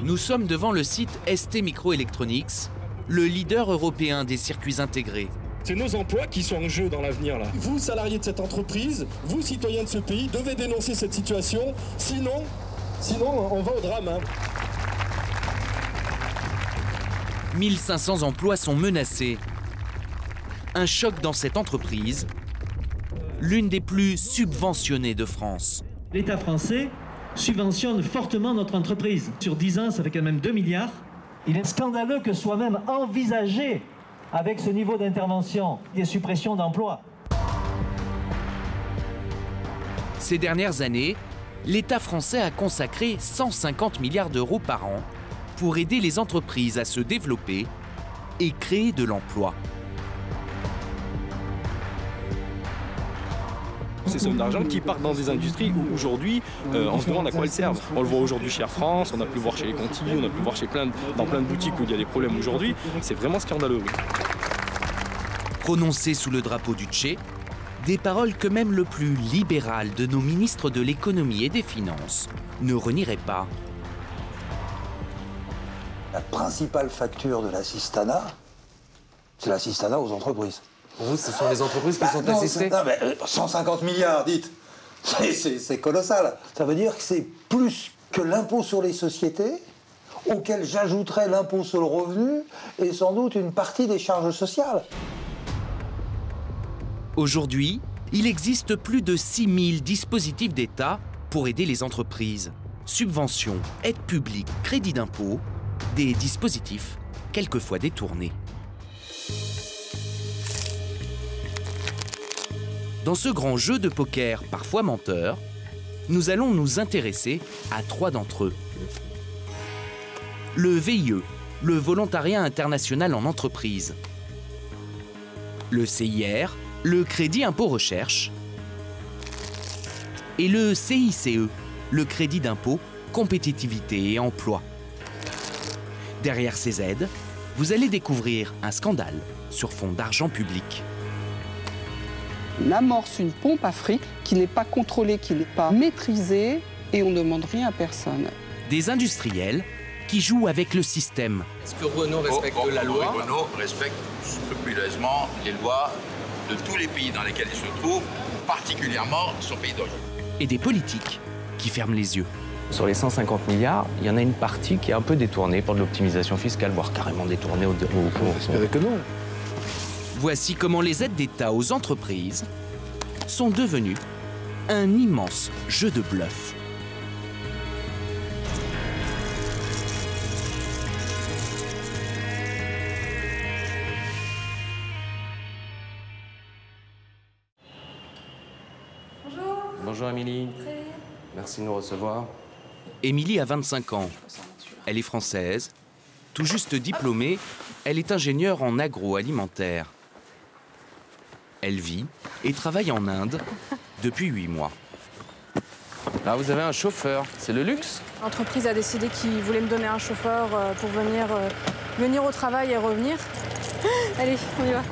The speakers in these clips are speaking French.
Nous sommes devant le site ST Microelectronics, le leader européen des circuits intégrés. C'est nos emplois qui sont en jeu dans l'avenir là. Vous, salariés de cette entreprise, vous, citoyens de ce pays, devez dénoncer cette situation, sinon on va au drame. Hein. 1500 emplois sont menacés. Un choc dans cette entreprise, l'une des plus subventionnées de France. L'État français subventionne fortement notre entreprise. Sur 10 ans, ça fait quand même 2 milliards. Il est scandaleux que soit même envisagé, avec ce niveau d'intervention, des suppressions d'emplois. Ces dernières années, l'État français a consacré 150 milliards d'euros par an pour aider les entreprises à se développer et créer de l'emploi. Ces sommes d'argent qui partent dans des industries où aujourd'hui, on se demande à quoi elles servent. On le voit aujourd'hui chez Air France, on a pu le voir chez les Conti, on a pu le voir dans plein de boutiques où il y a des problèmes aujourd'hui. C'est vraiment scandaleux. Prononcées sous le drapeau du Tché, des paroles que même le plus libéral de nos ministres de l'économie et des finances ne renierait pas. La principale facture de l'assistanat, c'est l'assistanat aux entreprises. Pour vous, ce sont les entreprises qui sont assistées? 150 milliards, dites. C'est colossal. Ça veut dire que c'est plus que l'impôt sur les sociétés, auquel j'ajouterais l'impôt sur le revenu et sans doute une partie des charges sociales. Aujourd'hui, il existe plus de 6000 dispositifs d'État pour aider les entreprises. Subventions, aides publiques, crédits d'impôt, des dispositifs quelquefois détournés. Dans ce grand jeu de poker, parfois menteur, nous allons nous intéresser à 3 d'entre eux. Le VIE, le Volontariat international en entreprise. Le CIR, le Crédit Impôt Recherche. Et le CICE, le Crédit d'impôt, compétitivité et emploi. Derrière ces aides, vous allez découvrir un scandale sur fond d'argent public. On amorce une pompe à fric qui n'est pas contrôlée, qui n'est pas maîtrisée et on ne demande rien à personne. Des industriels qui jouent avec le système. Est-ce que Renault respecte la loi? Renault respecte scrupuleusement les lois de tous les pays dans lesquels il se trouve, particulièrement son pays d'origine. Et des politiques qui ferment les yeux. Sur les 150 milliards, il y en a une partie qui est un peu détournée pour de l'optimisation fiscale, voire carrément détournée au... J'espère que non. Voici comment les aides d'État aux entreprises sont devenues un immense jeu de bluff. Bonjour. Bonjour Émilie. Merci de nous recevoir. Émilie a 25 ans. Elle est française. Tout juste diplômée, elle est ingénieure en agroalimentaire. Elle vit et travaille en Inde depuis 8 mois. Là, vous avez un chauffeur, c'est le luxe? L'entreprise a décidé qu'il voulait me donner un chauffeur pour venir au travail et revenir. Allez, on y va.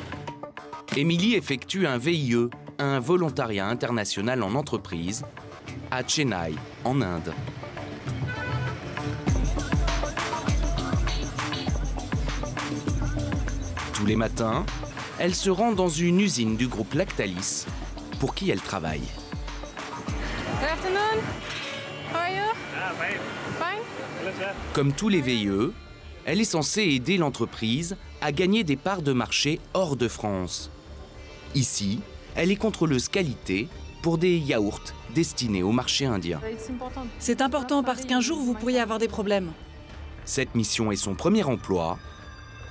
Émilie effectue un VIE, un volontariat international en entreprise, à Chennai, en Inde. Tous les matins, elle se rend dans une usine du groupe Lactalis, pour qui elle travaille. Good afternoon. How are you? Fine. Comme tous les VIE, elle est censée aider l'entreprise à gagner des parts de marché hors de France. Ici, elle est contrôleuse qualité pour des yaourts destinés au marché indien. C'est important parce qu'un jour, vous pourriez avoir des problèmes. Cette mission est son premier emploi,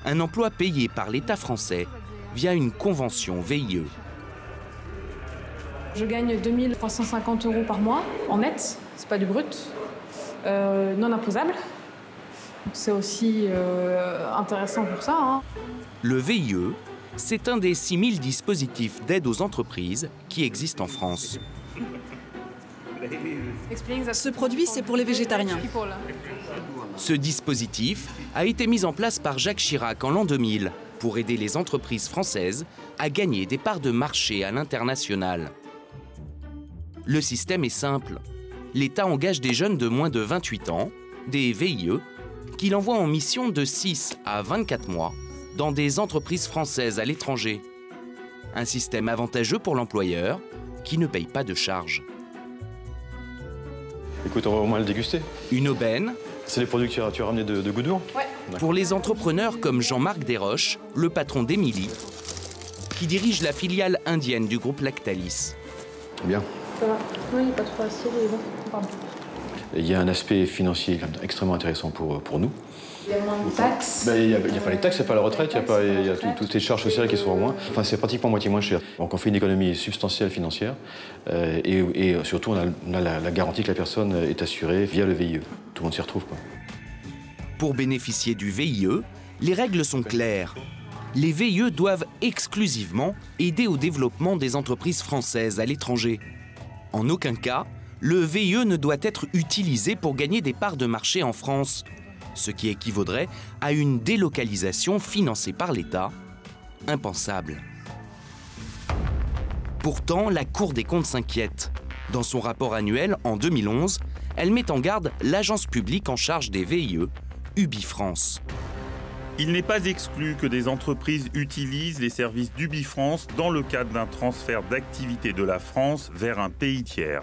un emploi payé par l'État français via une convention VIE. Je gagne 2350 € par mois en net, c'est pas du brut, non imposable. C'est aussi intéressant pour ça. Hein. Le VIE, c'est un des 6000 dispositifs d'aide aux entreprises qui existent en France. Ce produit, c'est pour les végétariens. Ce dispositif a été mis en place par Jacques Chirac en l'an 2000 pour aider les entreprises françaises à gagner des parts de marché à l'international. Le système est simple. L'État engage des jeunes de moins de 28 ans, des VIE, qu'il envoie en mission de 6 à 24 mois dans des entreprises françaises à l'étranger. Un système avantageux pour l'employeur qui ne paye pas de charges. Écoute, on va au moins le déguster. Une aubaine. C'est les produits que tu as ramenés de Goudour? Ouais. Pour les entrepreneurs comme Jean-Marc Desroches, le patron d'Émilie, qui dirige la filiale indienne du groupe Lactalis. Bien. Ça va. Non, il n'est pas trop acide, il est bon. Pardon. Il y a un aspect financier extrêmement intéressant pour nous. Il y a moins de taxes. Il n'y a pas les taxes, il n'y a pas la retraite, il y a toutes les charges sociales qui sont en moins. Enfin, c'est pratiquement moitié moins cher. Donc on fait une économie substantielle financière et surtout on a la garantie que la personne est assurée via le VIE. Tout le monde s'y retrouve, quoi. Pour bénéficier du VIE, les règles sont claires. Les VIE doivent exclusivement aider au développement des entreprises françaises à l'étranger. En aucun cas, le VIE ne doit être utilisé pour gagner des parts de marché en France, ce qui équivaudrait à une délocalisation financée par l'État. Impensable. Pourtant, la Cour des comptes s'inquiète. Dans son rapport annuel, en 2011, elle met en garde l'agence publique en charge des VIE, UbiFrance. Il n'est pas exclu que des entreprises utilisent les services d'UbiFrance dans le cadre d'un transfert d'activité de la France vers un pays tiers.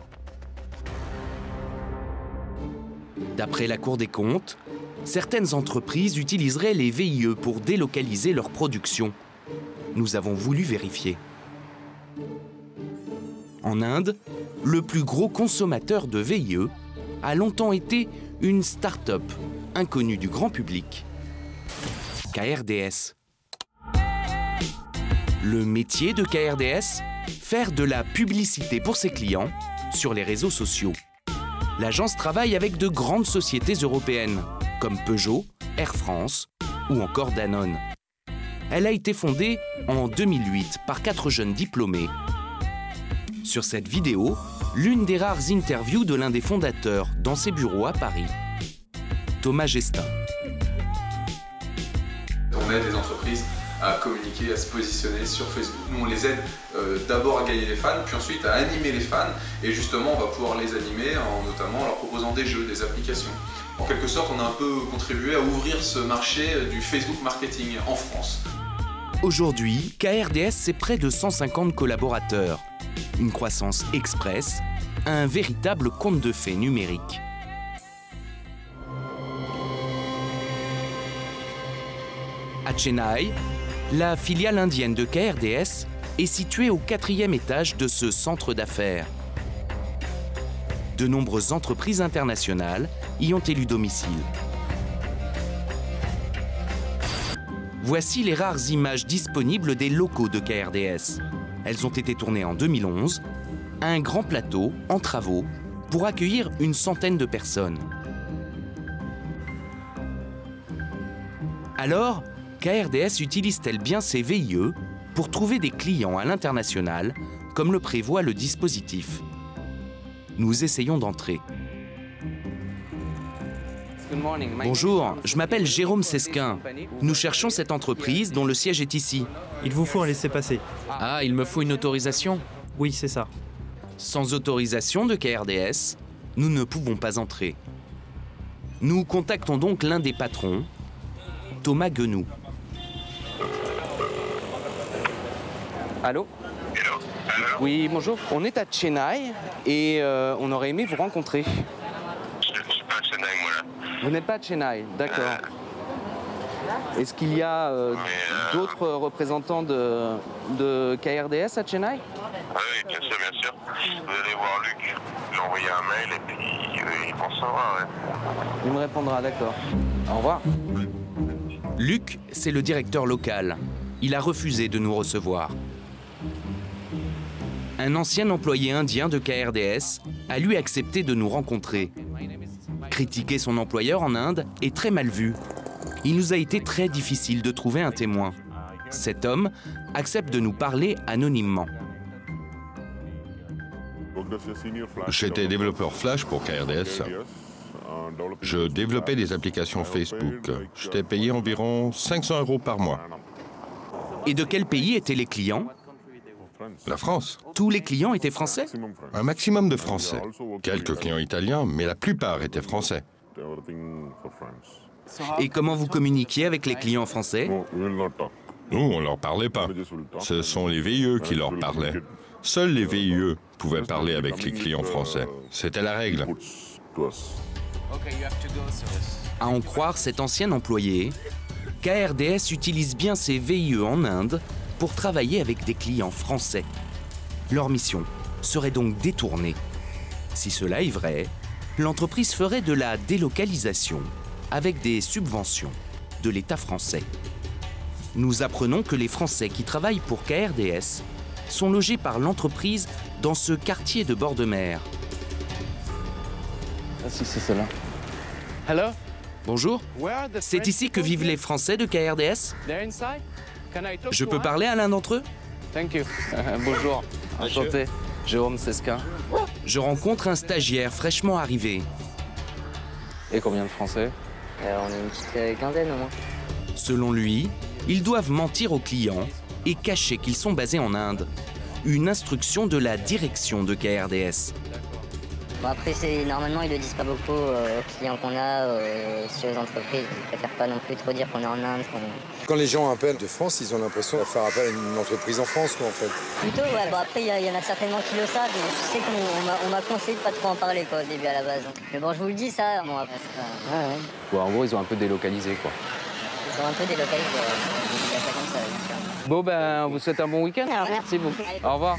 D'après la Cour des comptes, certaines entreprises utiliseraient les VIE pour délocaliser leur production. Nous avons voulu vérifier. En Inde, le plus gros consommateur de VIE a longtemps été une start-up inconnue du grand public. KRDS. Le métier de KRDS? Faire de la publicité pour ses clients sur les réseaux sociaux. L'agence travaille avec de grandes sociétés européennes, comme Peugeot, Air France ou encore Danone. Elle a été fondée en 2008 par 4 jeunes diplômés. Sur cette vidéo, l'une des rares interviews de l'un des fondateurs dans ses bureaux à Paris, Thomas Gestin. On aide les entreprises à communiquer, à se positionner sur Facebook. Nous, on les aide d'abord à gagner les fans, puis ensuite à animer les fans. Et justement, on va pouvoir les animer notamment en leur proposant des jeux, des applications. En quelque sorte, on a un peu contribué à ouvrir ce marché du Facebook marketing en France. Aujourd'hui, KRDS, c'est près de 150 collaborateurs. Une croissance express, un véritable conte de fées numérique. À Chennai, la filiale indienne de KRDS est située au 4e étage de ce centre d'affaires. De nombreuses entreprises internationales y ont élu domicile. Voici les rares images disponibles des locaux de KRDS. Elles ont été tournées en 2011, à un grand plateau en travaux pour accueillir une centaine de personnes. Alors, KRDS utilise-t-elle bien ses VIE pour trouver des clients à l'international, comme le prévoit le dispositif? Nous essayons d'entrer. Bonjour, je m'appelle Jérôme Sesquin. Nous cherchons cette entreprise dont le siège est ici. Il vous faut un laissez-passer. Ah, il me faut une autorisation? Oui, c'est ça. Sans autorisation de KRDS, nous ne pouvons pas entrer. Nous contactons donc l'un des patrons, Thomas Guenou. Allô? Oui, bonjour. On est à Chennai et on aurait aimé vous rencontrer. Je suis pas à Chennai, moi, là. Vous n'êtes pas à Chennai, d'accord. Est-ce qu'il y a d'autres représentants de KRDS à Chennai? Oui, bien sûr, bien sûr. Vous allez voir Luc. J'ai envoyé un mail et puis il pensera, ouais. Il me répondra, d'accord. Au revoir. Luc, c'est le directeur local. Il a refusé de nous recevoir. Un ancien employé indien de KRDS a lui accepté de nous rencontrer. Critiquer son employeur en Inde est très mal vu. Il nous a été très difficile de trouver un témoin. Cet homme accepte de nous parler anonymement. J'étais développeur Flash pour KRDS. Je développais des applications Facebook. J'étais payé environ 500 € par mois. Et de quel pays étaient les clients? La France. Tous les clients étaient français? Un maximum de Français. Quelques clients italiens, mais la plupart étaient français. Et comment vous communiquiez avec les clients français? Nous, on ne leur parlait pas. Ce sont les VIE qui leur parlaient. Seuls les VIE pouvaient parler avec les clients français. C'était la règle. À en croire cet ancien employé, KRDS utilise bien ses VIE en Inde pour travailler avec des clients français. Leur mission serait donc détournée. Si cela est vrai, l'entreprise ferait de la délocalisation avec des subventions de l'État français. Nous apprenons que les Français qui travaillent pour KRDS sont logés par l'entreprise dans ce quartier de bord de mer. Ah si, c'est cela. Hello? Bonjour, c'est ici que vivent les Français de KRDS? Je peux parler à l'un d'entre eux? Thank you. Bonjour, enchanté. Jérôme Sesquin. Je rencontre un stagiaire fraîchement arrivé. Et combien de Français? On est une petite quinzaine au moins. Selon lui, ils doivent mentir aux clients et cacher qu'ils sont basés en Inde. Une instruction de la direction de KRDS. Bon après, normalement, ils ne le disent pas beaucoup aux clients qu'on a, sur les entreprises. Ils ne préfèrent pas non plus trop dire qu'on est en Inde. Quand les gens appellent de France, ils ont l'impression de faire appel à une entreprise en France, quoi, en fait. Plutôt, ouais. Bon, après, il y en a certainement qui le savent. Je sais qu'on m'a conseillé de pas trop en parler, quoi, au début, à la base. Mais bon, je vous le dis, ça. Bon, après, c'est pas... Ouais. Ouais, en gros, ils ont un peu délocalisé, quoi. Ils sont un peu délocalisés, comme ça, bien sûr. Bon, ben, on vous souhaite un bon week-end. Merci beaucoup. Au revoir.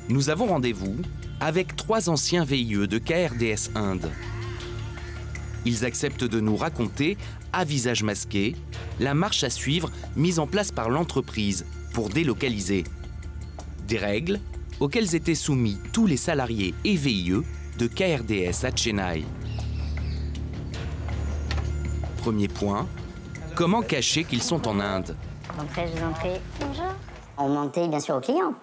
Nous avons rendez-vous avec 3 anciens VIE de KRDS Inde. Ils acceptent de nous raconter, à visage masqué, la marche à suivre mise en place par l'entreprise pour délocaliser. Des règles auxquelles étaient soumis tous les salariés et VIE de KRDS à Chennai. Premier point, comment cacher qu'ils sont en Inde? Entrez, je vous en prie. Bonjour. On mentait bien sûr aux clients.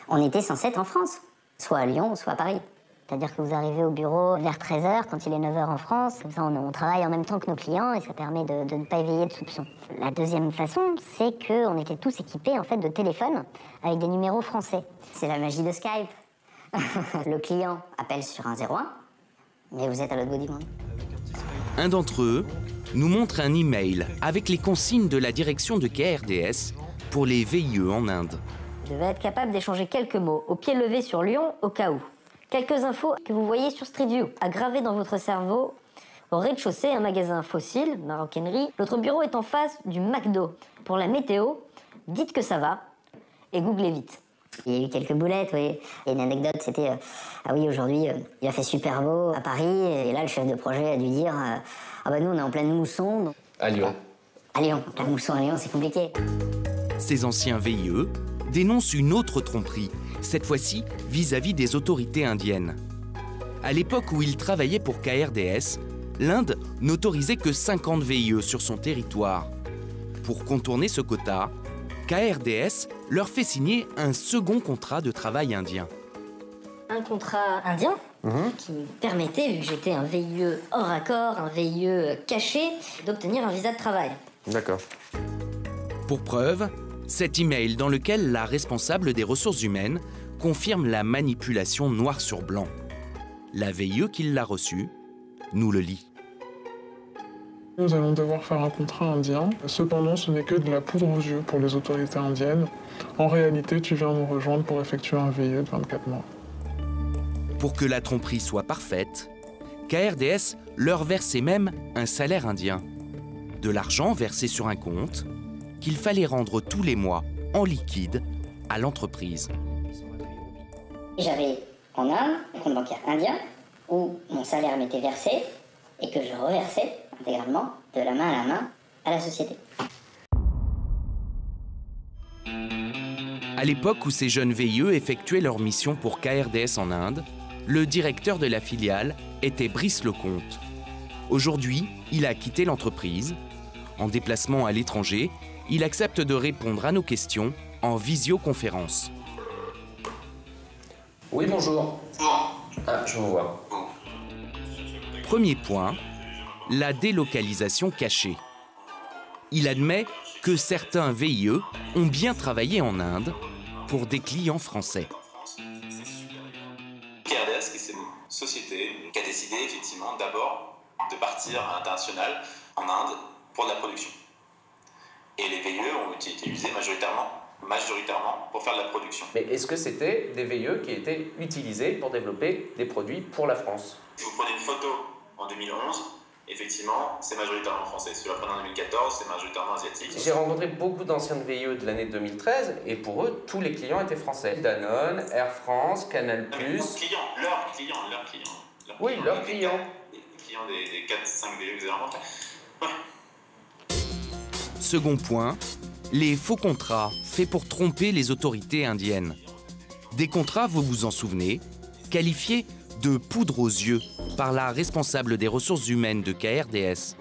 On était censé être en France, soit à Lyon, soit à Paris. C'est-à-dire que vous arrivez au bureau vers 13h, quand il est 9h en France. Comme ça, on travaille en même temps que nos clients et ça permet de ne pas éveiller de soupçons. La deuxième façon, c'est qu'on était tous équipés en fait, de téléphones avec des numéros français. C'est la magie de Skype. Le client appelle sur un 01, mais vous êtes à l'autre bout du monde. Un d'entre eux nous montre un email avec les consignes de la direction de KRDS pour les VIE en Inde. Je vais être capable d'échanger quelques mots au pied levé sur Lyon au cas où. Quelques infos que vous voyez sur Street View, à graver dans votre cerveau. Au rez-de-chaussée, un magasin fossile, maroquinerie. Notre bureau est en face du McDo. Pour la météo, dites que ça va et googlez vite. Il y a eu quelques boulettes, oui. Et une anecdote, c'était ah oui, aujourd'hui, il a fait super beau à Paris. Et là, le chef de projet a dû dire ah bah nous, on est en pleine mousson. À Lyon. À Lyon. La mousson à Lyon, c'est compliqué. Ces anciens VIE dénoncent une autre tromperie, cette fois-ci vis-à-vis des autorités indiennes. À l'époque où ils travaillaient pour KRDS, l'Inde n'autorisait que 50 VIE sur son territoire. Pour contourner ce quota, KRDS leur fait signer un second contrat de travail indien. Un contrat indien qui me permettait, vu que j'étais un VIE hors accord, un VIE caché, d'obtenir un visa de travail. D'accord. Pour preuve, cet email dans lequel la responsable des ressources humaines confirme la manipulation noir sur blanc. La VIE qui l'a reçu nous le lit. Nous allons devoir faire un contrat indien. Cependant, ce n'est que de la poudre aux yeux pour les autorités indiennes. En réalité, tu viens nous rejoindre pour effectuer un VIE de 24 mois. Pour que la tromperie soit parfaite, KRDS leur versait même un salaire indien. De l'argent versé sur un compte qu'il fallait rendre tous les mois en liquide à l'entreprise. J'avais en Inde un compte bancaire indien où mon salaire m'était versé et que je reversais intégralement de la main à la main à la société. À l'époque où ces jeunes VIE effectuaient leur mission pour KRDS en Inde, le directeur de la filiale était Brice Lecomte. Aujourd'hui, il a quitté l'entreprise. En déplacement à l'étranger, il accepte de répondre à nos questions en visioconférence. Oui, bonjour. Ah, je vous vois. Premier point, la délocalisation cachée. Il admet que certains VIE ont bien travaillé en Inde pour des clients français. KRDS, c'est une société qui a décidé effectivement d'abord de partir à l'international, en Inde, pour de la production. Et les VIE ont été utilisés majoritairement pour faire de la production. Mais est-ce que c'était des VIE qui étaient utilisés pour développer des produits pour la France? Si vous prenez une photo en 2011, effectivement, c'est majoritairement français. Si vous la prenez en 2014, c'est majoritairement asiatique. J'ai rencontré beaucoup d'anciens VIE de l'année 2013 et pour eux, tous les clients étaient français. Danone, Air France, Canal+. Leurs clients. Oui, leurs clients. Les clients des 4-5 VIE que vous avez rencontrés. Ouais. Second point, les faux contrats faits pour tromper les autorités indiennes. Des contrats, vous vous en souvenez, qualifiés de poudre aux yeux par la responsable des ressources humaines de KRDS.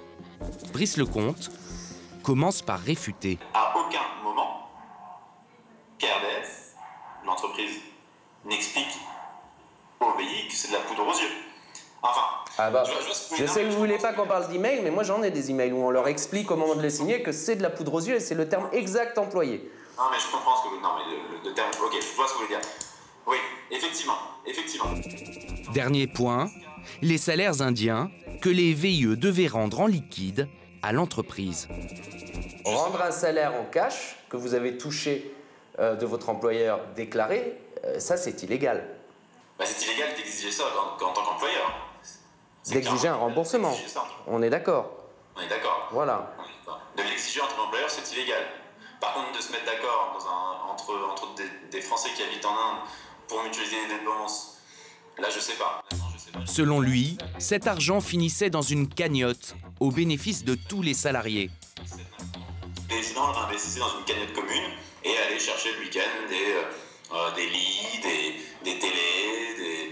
Brice Lecomte commence par réfuter. À aucun moment, KRDS, l'entreprise, n'explique au VI que c'est de la poudre aux yeux. Enfin, je sais que vous voulez pas qu'on parle d'email, mais moi j'en ai des emails où on leur explique au moment de les signer que c'est de la poudre aux yeux et c'est le terme exact employé. Non mais je comprends ce que vous... Non mais le terme... Ok, je vois ce que vous voulez dire. Oui, effectivement. Dernier point, les salaires indiens que les VIE devaient rendre en liquide à l'entreprise. Rendre un salaire en cash que vous avez touché de votre employeur déclaré, ça c'est illégal. Bah, c'est illégal d'exiger ça en tant qu'employeur. D'exiger un remboursement. On est d'accord. On est d'accord. Voilà. De l'exiger en tant qu'employeur, c'est illégal. Par contre, de se mettre d'accord entre des Français qui habitent en Inde pour mutualiser les dépenses, là, je sais pas. Selon lui, cet argent finissait dans une cagnotte au bénéfice de tous les salariés. Les gens investissaient dans une cagnotte commune et allaient chercher le week-end des lits, des télés,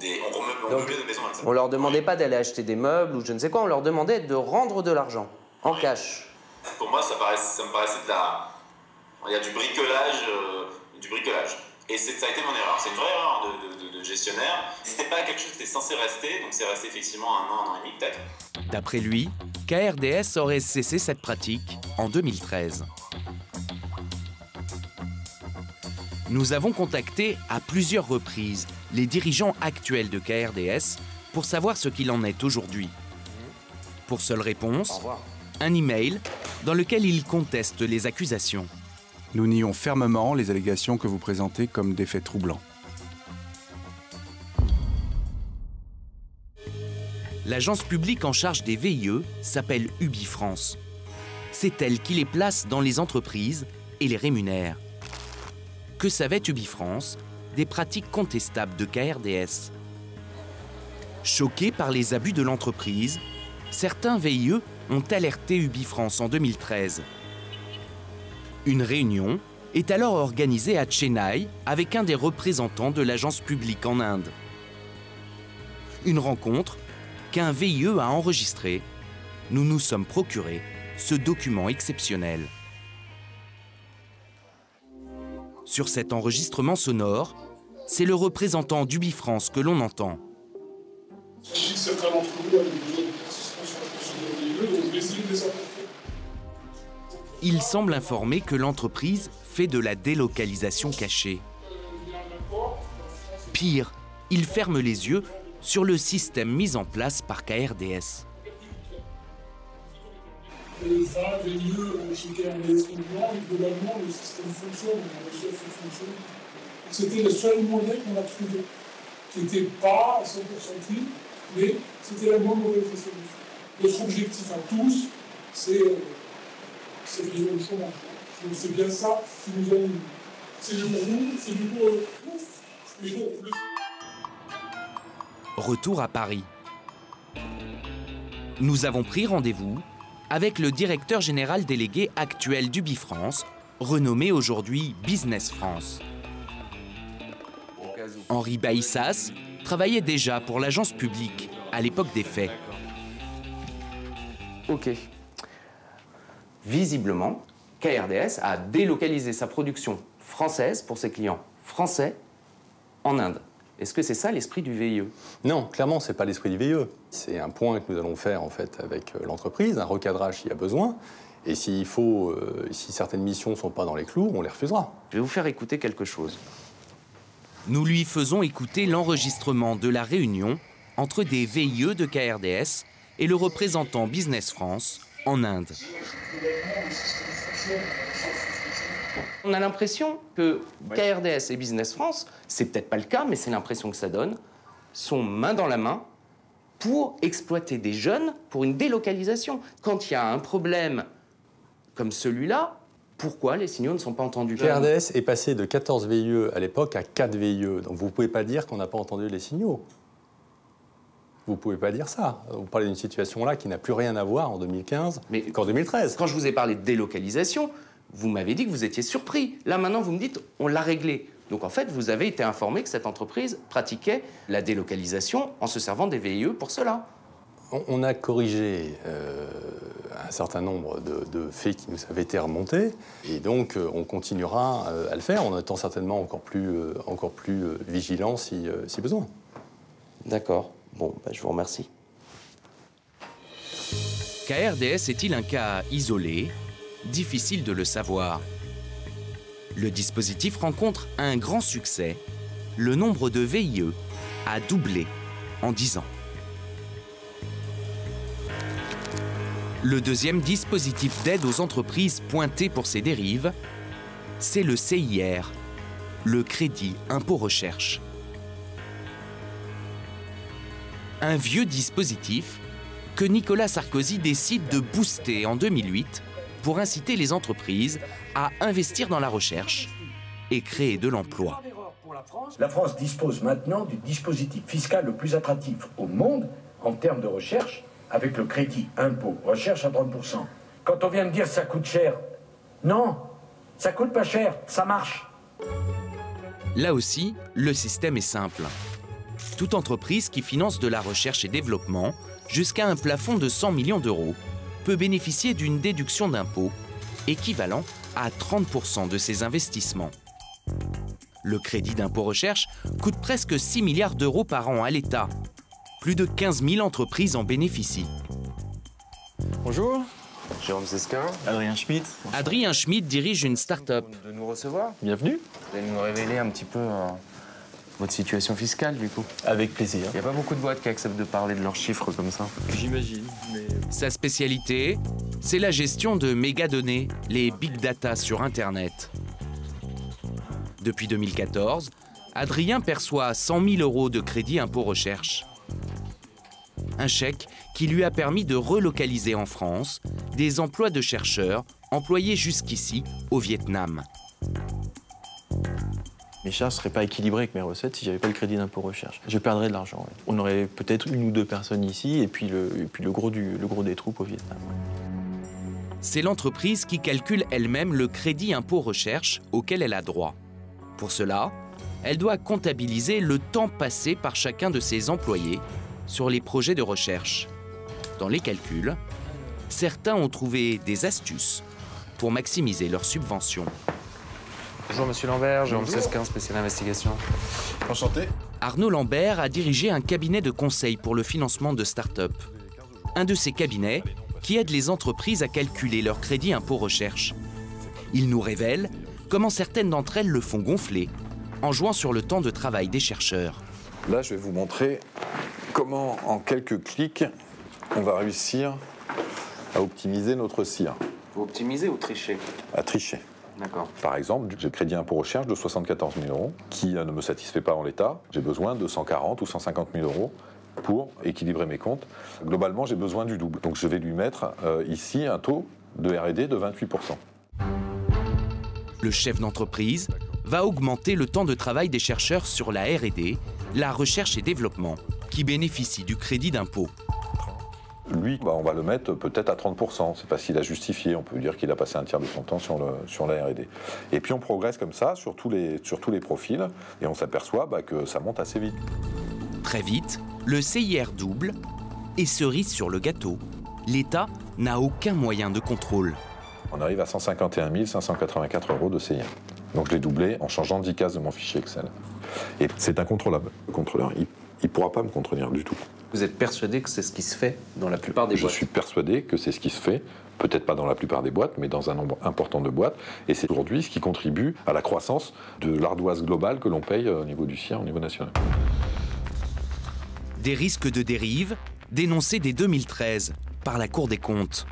on meublait nos maisons avec ça. On leur demandait pas d'aller acheter des meubles ou je ne sais quoi, on leur demandait de rendre de l'argent en cash. Pour moi, ça me paraissait de la... Il y a du bricolage. Et ça a été mon erreur. C'est une vraie erreur de gestionnaire. C'était pas quelque chose qui était censé rester, donc c'est resté effectivement un an et demi peut-être. D'après lui, KRDS aurait cessé cette pratique en 2013. Nous avons contacté à plusieurs reprises les dirigeants actuels de KRDS pour savoir ce qu'il en est aujourd'hui. Pour seule réponse, un email dans lequel ils contestent les accusations. Nous nions fermement les allégations que vous présentez comme des faits troublants. L'agence publique en charge des VIE s'appelle UbiFrance. C'est elle qui les place dans les entreprises et les rémunère. Que savait UbiFrance des pratiques contestables de KRDS? Choqués par les abus de l'entreprise, certains VIE ont alerté UbiFrance en 2013. Une réunion est alors organisée à Chennai avec un des représentants de l'agence publique en Inde. Une rencontre qu'un VIE a enregistrée. Nous nous sommes procuré ce document exceptionnel. Sur cet enregistrement sonore, c'est le représentant d'UbiFrance que l'on entend. Sachez que certains d'entre vous avaient besoin de participation sur la question de VIE, donc je vais essayer de les apporter. Il semble informer que l'entreprise fait de la délocalisation cachée. Pire, il ferme les yeux sur le système mis en place par KRDS. Ça, VIE, chez KRDS, globalement, le système fonctionne, on a réussi à faire fonctionner. C'était le seul moyen qu'on a trouvé, qui n'était pas à 100% clean, mais c'était la moins mauvaise solution. Notre objectif à tous, c'est de réduire le chômage. Donc c'est bien ça qui nous a mis. C'est du roux, c'est du beau. Mais bon, Retour à Paris. Nous avons pris rendez-vous avec le directeur général délégué actuel d'UbiFrance, renommé aujourd'hui Business France. Henri Baïssas travaillait déjà pour l'agence publique à l'époque des faits. Ok. Visiblement, KRDS a délocalisé sa production française pour ses clients français en Inde. Est-ce que c'est ça l'esprit du VIE? Non, clairement, ce n'est pas l'esprit du VIE. C'est un point que nous allons faire en fait avec l'entreprise, un recadrage s'il y a besoin. Et s'il faut, si certaines missions ne sont pas dans les clous, on les refusera. Je vais vous faire écouter quelque chose. Nous lui faisons écouter l'enregistrement de la réunion entre des VIE de KRDS et des VIE de UbiFrance. Je vais vous faire écouter quelque chose. Nous lui faisons écouter l'enregistrement de la réunion entre des VIE de KRDS et des VIE de UbiFrance. Nous lui faisons écouter l'enregistrement de la réunion entre des VIE de KRDS et le représentant Business France en Inde. On a l'impression que KRDS et Business France, c'est peut-être pas le cas, mais c'est l'impression que ça donne, sont main dans la main pour exploiter des jeunes pour une délocalisation. Quand il y a un problème comme celui-là, pourquoi les signaux ne sont pas entendus? KRDS est passé de 14 VIE à l'époque à 4 VIE. Donc vous ne pouvez pas dire qu'on n'a pas entendu les signaux. Vous ne pouvez pas dire ça. Vous parlez d'une situation là qui n'a plus rien à voir en 2015 qu'en 2013. Quand je vous ai parlé de délocalisation, vous m'avez dit que vous étiez surpris. Là maintenant vous me dites on l'a réglé. Donc en fait vous avez été informé que cette entreprise pratiquait la délocalisation en se servant des VIE pour cela. On a corrigé un certain nombre de faits qui nous avaient été remontés, et donc on continuera à le faire en étant certainement encore plus vigilant si besoin. D'accord. Bon, je vous remercie. KRDS est-il un cas isolé? Difficile de le savoir. Le dispositif rencontre un grand succès. Le nombre de VIE a doublé en 10 ans. Le deuxième dispositif d'aide aux entreprises pointé pour ses dérives, c'est le CIR, le Crédit Impôt Recherche. Un vieux dispositif que Nicolas Sarkozy décide de booster en 2008 pour inciter les entreprises à investir dans la recherche et créer de l'emploi. La France dispose maintenant du dispositif fiscal le plus attractif au monde en termes de recherche, avec le crédit impôt recherche à 30%. Quand on vient de dire ça coûte cher, non, ça coûte pas cher, ça marche. Là aussi, le système est simple. Toute entreprise qui finance de la recherche et développement jusqu'à un plafond de 100 millions d'euros peut bénéficier d'une déduction d'impôt équivalent à 30% de ses investissements. Le crédit d'impôt recherche coûte presque 6 milliards d'euros par an à l'État. Plus de 15 000 entreprises en bénéficient. Bonjour, Jérôme Sesquin. Adrien Schmitt. Adrien Schmitt dirige une start-up. De nous recevoir. Bienvenue. Vous allez nous révéler un petit peu votre situation fiscale, du coup. Avec plaisir. Il n'y a pas beaucoup de boîtes qui acceptent de parler de leurs chiffres comme ça. J'imagine, mais... Sa spécialité, c'est la gestion de mégadonnées, les big data sur Internet. Depuis 2014, Adrien perçoit 100 000 euros de crédit impôt recherche. Un chèque qui lui a permis de relocaliser en France des emplois de chercheurs employés jusqu'ici au Vietnam. Mes charges ne seraient pas équilibrées avec mes recettes si j'avais pas le crédit d'impôt recherche. Je perdrais de l'argent. Ouais. On aurait peut-être 1 ou 2 personnes ici et puis le gros des troupes au Vietnam. Ouais. C'est l'entreprise qui calcule elle-même le crédit impôt recherche auquel elle a droit. Pour cela, elle doit comptabiliser le temps passé par chacun de ses employés sur les projets de recherche. Dans les calculs, certains ont trouvé des astuces pour maximiser leurs subventions. Bonjour Monsieur Lambert, Jérôme Sesquin, spécial investigation. Enchanté. Arnaud Lambert a dirigé un cabinet de conseil pour le financement de start-up. Un de ces cabinets qui aide les entreprises à calculer leur crédit impôt recherche. Il nous révèle comment certaines d'entre elles le font gonfler en jouant sur le temps de travail des chercheurs. Là, je vais vous montrer comment, en quelques clics, on va réussir à optimiser notre CIR. Vous optimisez ou trichez? À tricher. D'accord. Par exemple, j'ai le crédit impôt recherche de 74 000 euros qui ne me satisfait pas en l'état. J'ai besoin de 140 ou 150 000 euros pour équilibrer mes comptes. Globalement, j'ai besoin du double. Donc je vais lui mettre ici un taux de R&D de 28%. Le chef d'entreprise va augmenter le temps de travail des chercheurs sur la R&D, la recherche et développement, qui bénéficient du crédit d'impôt. Lui, on va le mettre peut-être à 30%. C'est facile à justifier. On peut dire qu'il a passé un tiers de son temps sur la R&D. Et puis on progresse comme ça sur tous les profils et on s'aperçoit que ça monte assez vite. Très vite, le CIR double et cerise sur le gâteau, l'État n'a aucun moyen de contrôle. On arrive à 151 584 euros de CIR. Donc je l'ai doublé en changeant 10 cases de mon fichier Excel. Et c'est incontrôlable. Le contrôleur, il ne pourra pas me contredire du tout. Vous êtes persuadé que c'est ce qui se fait dans la plupart des boîtes? Je suis persuadé que c'est ce qui se fait, peut-être pas dans la plupart des boîtes, mais dans un nombre important de boîtes. Et c'est aujourd'hui ce qui contribue à la croissance de l'ardoise globale que l'on paye au niveau du CIR, au niveau national. Des risques de dérive dénoncée dès 2013 par la Cour des comptes.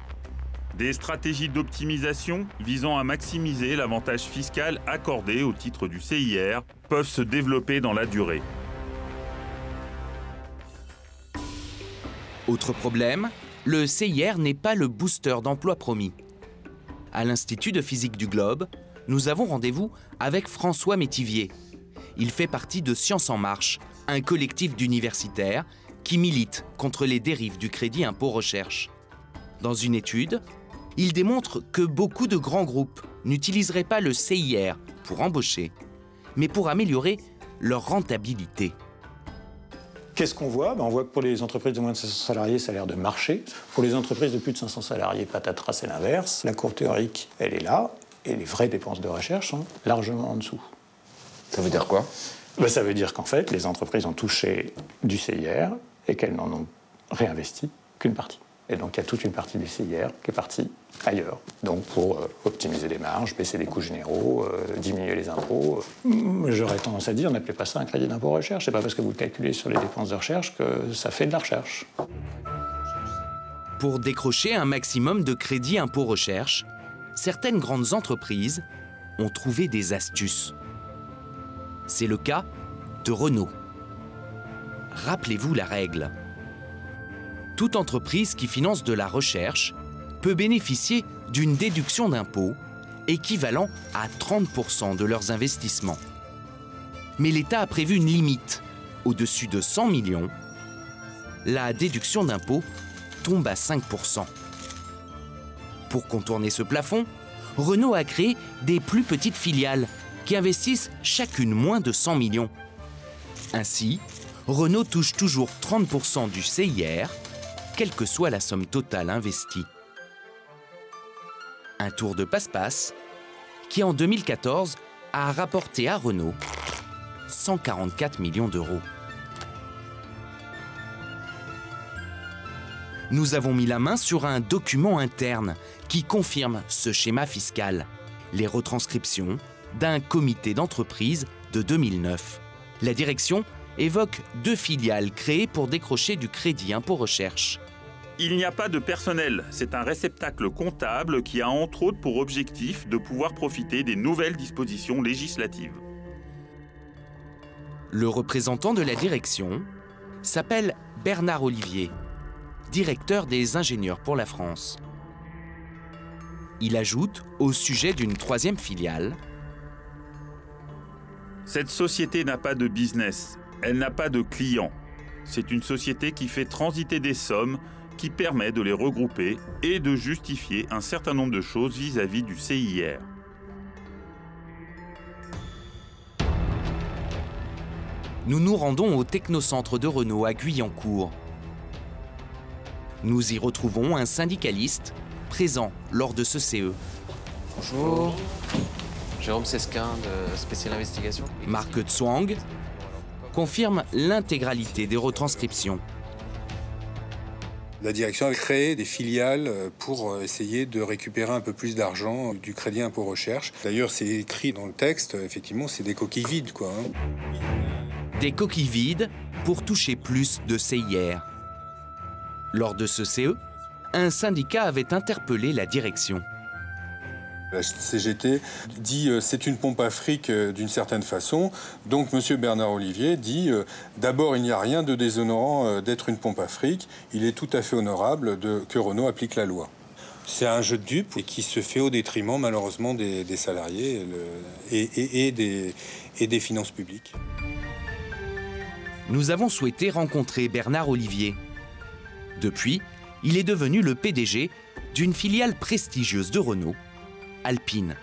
Des stratégies d'optimisation visant à maximiser l'avantage fiscal accordé au titre du CIR peuvent se développer dans la durée. Autre problème, le CIR n'est pas le booster d'emploi promis. À l'Institut de physique du Globe, nous avons rendez-vous avec François Métivier. Il fait partie de Sciences en Marche, un collectif d'universitaires qui milite contre les dérives du crédit impôt recherche. Dans une étude, il démontre que beaucoup de grands groupes n'utiliseraient pas le CIR pour embaucher, mais pour améliorer leur rentabilité. Qu'est-ce qu'on voit? On voit que pour les entreprises de moins de 500 salariés, ça a l'air de marcher. Pour les entreprises de plus de 500 salariés, patatras, c'est l'inverse. La courbe théorique, elle est là, et les vraies dépenses de recherche sont largement en dessous. Ça veut dire quoi? Ça veut dire qu'en fait, les entreprises ont touché du CIR et qu'elles n'en ont réinvesti qu'une partie. Et donc, il y a toute une partie du CIR qui est partie ailleurs. Donc, pour optimiser les marges, baisser les coûts généraux, diminuer les impôts. J'aurais tendance à dire, n'appelez pas ça un crédit d'impôt recherche. C'est pas parce que vous le calculez sur les dépenses de recherche que ça fait de la recherche. Pour décrocher un maximum de crédit impôt recherche, certaines grandes entreprises ont trouvé des astuces. C'est le cas de Renault. Rappelez-vous la règle. Toute entreprise qui finance de la recherche peut bénéficier d'une déduction d'impôt équivalent à 30% de leurs investissements. Mais l'État a prévu une limite. Au-dessus de 100 millions, la déduction d'impôt tombe à 5%. Pour contourner ce plafond, Renault a créé des plus petites filiales qui investissent chacune moins de 100 millions. Ainsi, Renault touche toujours 30% du CIR, quelle que soit la somme totale investie. Un tour de passe-passe qui, en 2014, a rapporté à Renault 144 millions d'euros. Nous avons mis la main sur un document interne qui confirme ce schéma fiscal, les retranscriptions d'un comité d'entreprise de 2009. La direction évoque 2 filiales créées pour décrocher du crédit impôt recherche. Il n'y a pas de personnel, c'est un réceptacle comptable qui a entre autres pour objectif de pouvoir profiter des nouvelles dispositions législatives. Le représentant de la direction s'appelle Bernard Olivier, directeur des ingénieurs pour la France. Il ajoute au sujet d'une 3e filiale: cette société n'a pas de business, elle n'a pas de clients. C'est une société qui fait transiter des sommes, qui permet de les regrouper et de justifier un certain nombre de choses vis-à-vis du CIR. Nous nous rendons au technocentre de Renault à Guyancourt. Nous y retrouvons un syndicaliste présent lors de ce CE. Bonjour, Jérôme Sesquin de Spécial Investigation. Marc Tswang confirme l'intégralité des retranscriptions. La direction a créé des filiales pour essayer de récupérer un peu plus d'argent du crédit impôt recherche. D'ailleurs, c'est écrit dans le texte, effectivement, c'est des coquilles vides, quoi. Des coquilles vides pour toucher plus de CIR. Lors de ce CE, un syndicat avait interpellé la direction. La CGT dit c'est une pompe à fric d'une certaine façon. Donc M. Bernard Olivier dit d'abord il n'y a rien de déshonorant d'être une pompe à fric. Il est tout à fait honorable que Renault applique la loi. C'est un jeu de dupes et qui se fait au détriment malheureusement des salariés et des finances publiques. Nous avons souhaité rencontrer Bernard Olivier. Depuis, il est devenu le PDG d'une filiale prestigieuse de Renault, Alpine.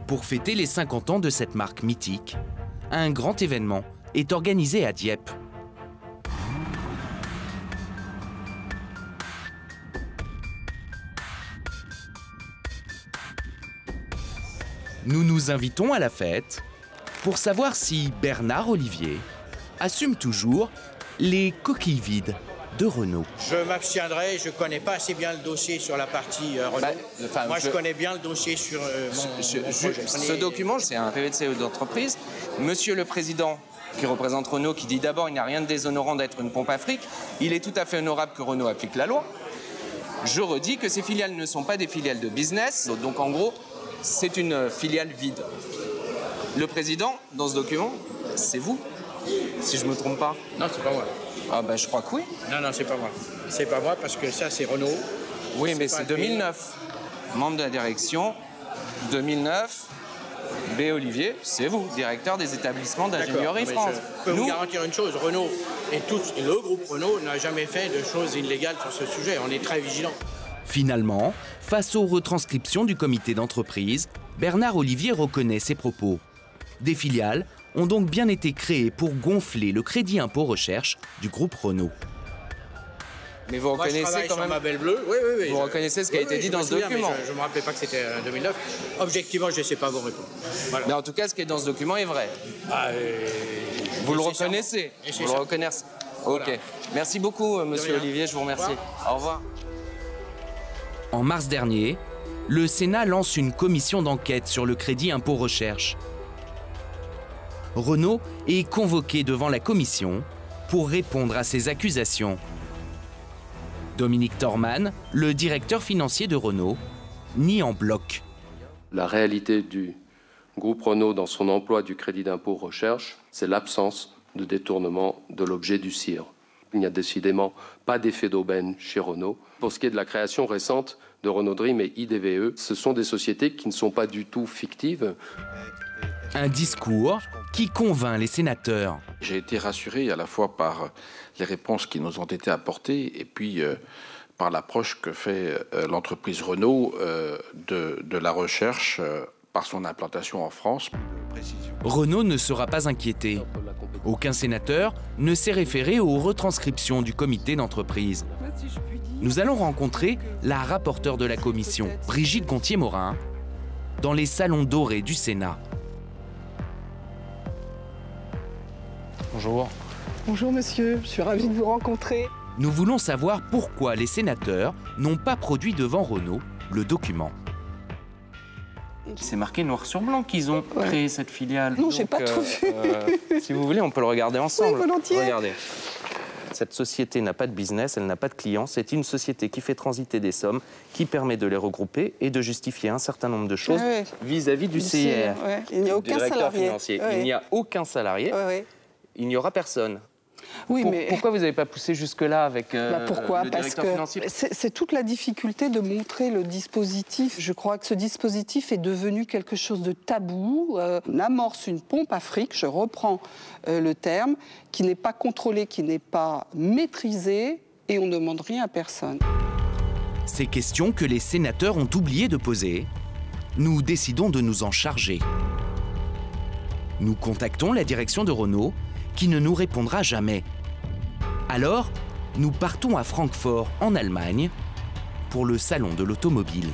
Pour fêter les 50 ans de cette marque mythique, un grand événement est organisé à Dieppe. Nous nous invitons à la fête pour savoir si Bernard Olivier assume toujours les coquilles vides de Renault. Je m'abstiendrai, je ne connais pas assez bien le dossier sur la partie Renault. Moi, je connais bien le dossier sur mon projet. Ce document, c'est un PV de CE d'entreprise. Monsieur le Président qui représente Renault, qui dit d'abord il n'y a rien de déshonorant d'être une pompe à fric. Il est tout à fait honorable que Renault applique la loi. Je redis que ces filiales ne sont pas des filiales de business, donc en gros, c'est une filiale vide. Le président, dans ce document, c'est vous, si je ne me trompe pas. Non, c'est pas moi. Ah ben je crois que oui. Non, non, c'est pas moi. C'est pas moi parce que ça, c'est Renault. Oui, mais c'est 2009. Membre de la direction, 2009. B. Olivier, c'est vous, directeur des établissements d'ingénierie France. Je peux vous garantir une chose, Renault et le groupe Renault n'a jamais fait de choses illégales sur ce sujet. On est très vigilants. Finalement, face aux retranscriptions du comité d'entreprise, Bernard Olivier reconnaît ses propos. Des filiales ont donc bien été créées pour gonfler le crédit impôt recherche du groupe Renault. Mais vous reconnaissez quand même... ma belle bleue. Oui, oui, oui. Vous reconnaissez ce qui a été dit dans ce document. Je ne me rappelais pas que c'était en 2009. Objectivement, je ne sais pas vous répondre. Voilà. Mais en tout cas, ce qui est dans ce document est vrai. Vous le reconnaissez. Vous le reconnaissez. Ok. Voilà. Merci beaucoup, monsieur Olivier. Je vous remercie. Au revoir. En mars dernier, le Sénat lance une commission d'enquête sur le crédit impôt recherche. Renault est convoqué devant la commission pour répondre à ces accusations. Dominique Tormann, le directeur financier de Renault, nie en bloc. La réalité du groupe Renault dans son emploi du crédit d'impôt recherche, c'est l'absence de détournement de l'objet du CIR. Il n'y a décidément pas d'effet d'aubaine chez Renault. Pour ce qui est de la création récente de Renault Dream et IDVE, ce sont des sociétés qui ne sont pas du tout fictives. Un discours qui convainc les sénateurs. J'ai été rassuré à la fois par les réponses qui nous ont été apportées et puis par l'approche que fait l'entreprise Renault de la recherche par son implantation en France. Renault ne sera pas inquiété. Aucun sénateur ne s'est référé aux retranscriptions du comité d'entreprise. Nous allons rencontrer la rapporteure de la commission, Brigitte Gontier-Morin, dans les salons dorés du Sénat. Bonjour. Bonjour monsieur, je suis ravi de vous rencontrer. Nous voulons savoir pourquoi les sénateurs n'ont pas produit devant Renault le document. C'est marqué noir sur blanc qu'ils ont créé cette filiale. Non, j'ai pas tout vu. Si vous voulez, on peut le regarder ensemble. Oui, volontiers. Regardez. Cette société n'a pas de business, elle n'a pas de clients. C'est une société qui fait transiter des sommes, qui permet de les regrouper et de justifier un certain nombre de choses vis-à-vis du CIR. Il n'y a aucun salarié. Il n'y a aucun salarié. Il n'y aura personne. Oui, mais... Pourquoi vous n'avez pas poussé jusque-là avec pourquoi le directeur financier ? C'est toute la difficulté de montrer le dispositif. Je crois que ce dispositif est devenu quelque chose de tabou. On amorce une pompe à fric, je reprends le terme, qui n'est pas contrôlée, qui n'est pas maîtrisée, et on ne demande rien à personne. Ces questions que les sénateurs ont oublié de poser, nous décidons de nous en charger. Nous contactons la direction de Renault, qui ne nous répondra jamais. Alors, nous partons à Francfort, en Allemagne, pour le salon de l'automobile.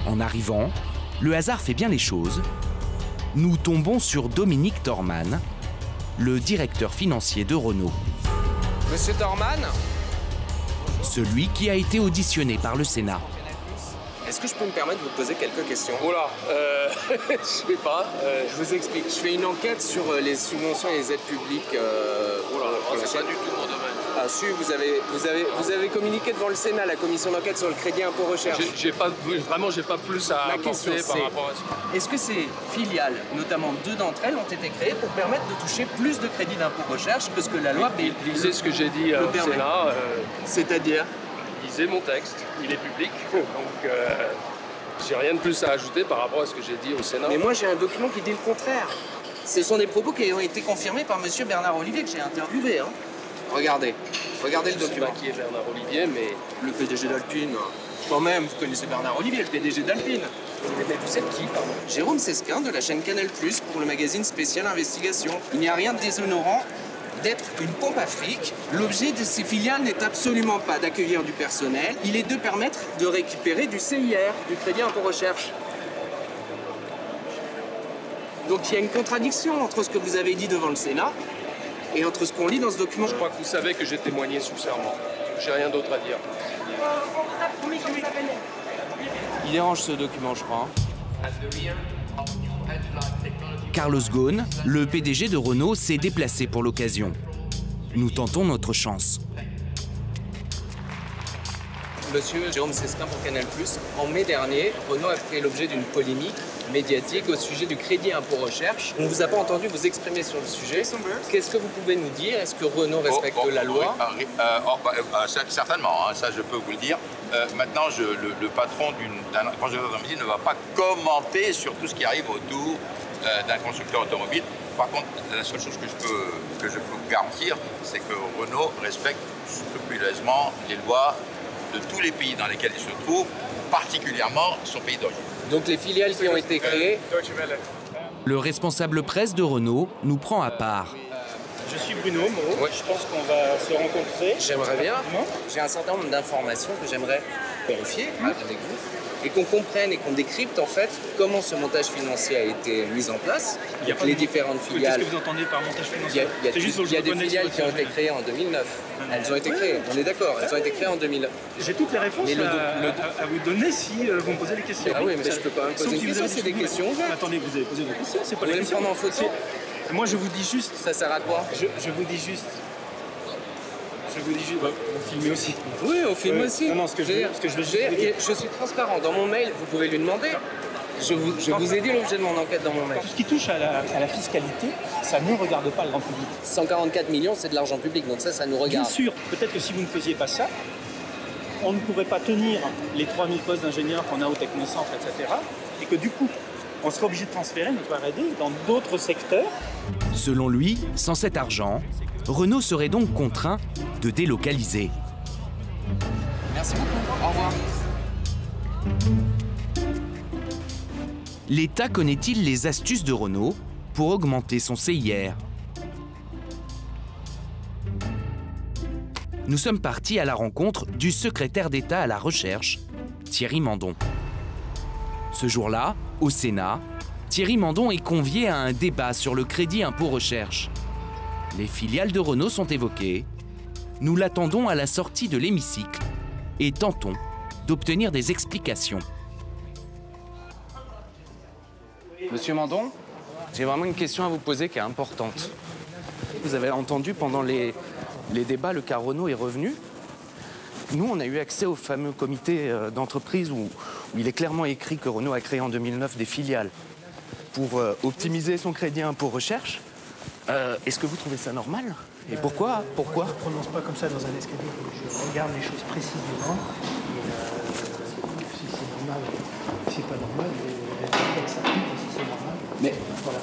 En arrivant, le hasard fait bien les choses. Nous tombons sur Dominique Tormann, le directeur financier de Renault. Monsieur Tormann ? Celui qui a été auditionné par le Sénat. Est-ce que je peux me permettre de vous poser quelques questions ? Oula, je sais pas. Je vous explique. Je fais une enquête sur les subventions et les aides publiques. C'est pas du tout mon domaine. Ah si, vous avez communiqué devant le Sénat, la commission d'enquête sur le crédit impôt recherche. J'ai pas plus à apporter par rapport à ça. Est-ce que ces filiales, notamment 2 d'entre elles, ont été créées pour permettre de toucher plus de crédit d'impôt recherche que ce que la loi... Lisez ce que j'ai dit au Sénat. C'est-à-dire ? Lisez mon texte, il est public, donc j'ai rien de plus à ajouter par rapport à ce que j'ai dit au Sénat. Mais moi j'ai un document qui dit le contraire. Ce sont des propos qui ont été confirmés par monsieur Bernard Olivier que j'ai interviewé. Regardez le document. Je sais pas qui est Bernard Olivier, mais... Le PDG d'Alpine. Quand même, vous connaissez Bernard Olivier, le PDG d'Alpine. Vous êtes qui, pardon ? Jérôme Sesquin de la chaîne Canal+, pour le magazine Spécial Investigation. Il n'y a rien de déshonorant d'être une pompe à fric. L'objet de ces filiales n'est absolument pas d'accueillir du personnel, il est de permettre de récupérer du CIR, du crédit impôt recherche. Donc il y a une contradiction entre ce que vous avez dit devant le Sénat et entre ce qu'on lit dans ce document. Je crois que vous savez que j'ai témoigné sous serment. J'ai rien d'autre à dire. Il dérange ce document, je crois. Carlos Ghosn, le PDG de Renault, s'est déplacé pour l'occasion. Nous tentons notre chance. Monsieur Jérôme Sesquin pour Canal+. En mai dernier, Renault a fait l'objet d'une polémique médiatique au sujet du crédit impôt recherche. On ne vous a pas entendu vous exprimer sur le sujet. Qu'est-ce que vous pouvez nous dire? Est-ce que Renault respecte la loi? Certainement, hein, ça je peux vous le dire. Maintenant, le patron d'un constructeur automobile ne va pas commenter sur tout ce qui arrive autour d'un constructeur automobile. Par contre, la seule chose que je peux vous garantir, c'est que Renault respecte scrupuleusement les lois de tous les pays dans lesquels il se trouve, particulièrement son pays d'origine. Donc les filiales qui ont été créées... Le responsable presse de Renault nous prend à part. Je suis Bruno Moreau, je pense qu'on va se rencontrer. J'aimerais bien. J'ai un certain nombre d'informations que j'aimerais vérifier avec vous et qu'on comprenne et qu'on décrypte en fait comment ce montage financier a été mis en place. Donc, les différentes filiales. Qu'est-ce que vous entendez par montage financier? Il y a des filiales qui ont été créées en 2009. Elles ont été créées, on est d'accord, elles ont été créées en 2009. J'ai toutes les réponses à vous donner si vous me posez des questions. Ah oui, mais je peux pas me poser des questions, c'est des questions. Attendez, vous avez posé des questions, c'est pas vous la question. Vous voulez me prendre en photo? Moi je vous dis juste... Ça sert à quoi? Je vous dis juste... Bah, vous filmez aussi. Oui, on filme aussi. Non, ce que je veux dire... Je suis transparent. Dans mon mail, vous pouvez lui demander. Je vous ai dit l'objet de mon enquête dans mon mail. Tout ce qui touche à la fiscalité, ça ne regarde pas le grand public. 144 millions, c'est de l'argent public, donc ça nous regarde. Bien sûr, peut-être que si vous ne faisiez pas ça, on ne pourrait pas tenir les 3000 postes d'ingénieurs qu'on a au Technocentre, etc. Et que du coup, on serait obligé de transférer notre R&D dans d'autres secteurs. Selon lui, sans cet argent, Renault serait donc contraint de délocaliser. Merci beaucoup. Au revoir. L'État connaît-il les astuces de Renault pour augmenter son CIR? Nous sommes partis à la rencontre du secrétaire d'État à la recherche, Thierry Mandon. Ce jour-là, au Sénat, Thierry Mandon est convié à un débat sur le crédit impôt recherche. Les filiales de Renault sont évoquées. Nous l'attendons à la sortie de l'hémicycle et tentons d'obtenir des explications. Monsieur Mandon, j'ai vraiment une question à vous poser qui est importante. Vous avez entendu pendant les débats, le cas Renault est revenu. Nous, on a eu accès au fameux comité d'entreprise où il est clairement écrit que Renault a créé en 2009 des filiales pour optimiser son crédit impôt recherche. Est-ce que vous trouvez ça normal? Et pourquoi? Je ne prononce pas comme ça dans un escalier. Je regarde les choses précisément. Et si c'est normal, si c'est pas normal, je s'applique. Si c'est normal, mais voilà.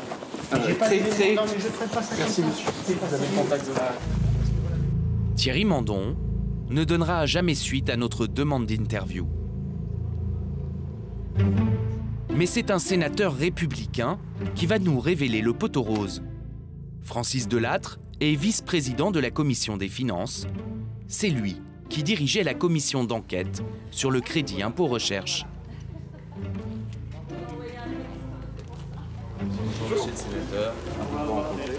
Non, mais je ne ferai pas ça. Merci, comme ça. Vous avez le contact de la... Thierry Mandon ne donnera jamais suite à notre demande d'interview. Mais c'est un sénateur républicain qui va nous révéler le poteau rose. Francis Delattre est vice-président de la commission des finances. C'est lui qui dirigeait la commission d'enquête sur le crédit impôt recherche.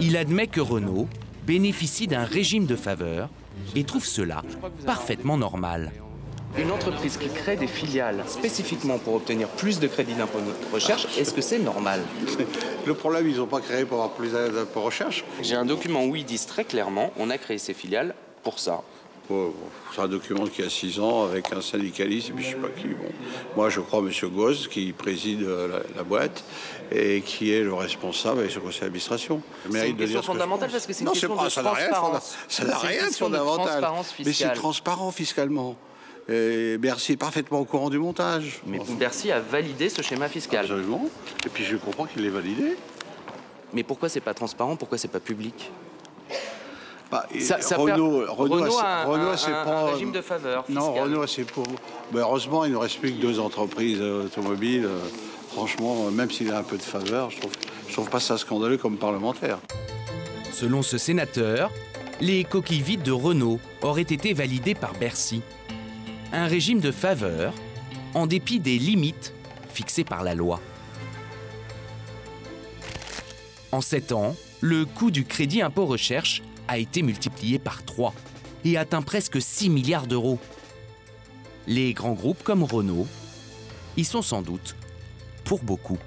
Il admet que Renault bénéficie d'un régime de faveur et trouve cela parfaitement normal. Une entreprise qui crée des filiales spécifiquement pour obtenir plus de crédits d'impôt recherche, est-ce que c'est normal? Le problème, ils n'ont pas créé pour avoir plus d'impôt recherche. J'ai un document où ils disent très clairement, on a créé ces filiales pour ça. C'est un document qui a 6 ans avec un syndicaliste, et puis je ne sais pas qui. Bon. Moi, je crois M. Ghosn, qui préside la boîte et qui est le responsable avec son conseil d'administration. C'est une question fondamentale parce que c'est une question de transparence. Ça n'a rien de fondamental. Mais c'est transparent fiscalement. Et Bercy est parfaitement au courant du montage. Mais Bercy a validé ce schéma fiscal. Absolument. Et puis je comprends qu'il l'ait validé. Mais pourquoi c'est pas transparent? Pourquoi c'est pas public? Renault a un régime de faveur fiscal. Non, Renault, c'est pour... Ben, heureusement, il ne reste plus que 2 entreprises automobiles. Franchement, même s'il a un peu de faveur, je trouve pas ça scandaleux comme parlementaire. Selon ce sénateur, les coquilles vides de Renault auraient été validées par Bercy. Un régime de faveur, en dépit des limites fixées par la loi. En 7 ans, le coût du crédit impôt recherche a été multiplié par 3 et atteint presque 6 milliards d'euros. Les grands groupes comme Renault y sont sans doute pour beaucoup.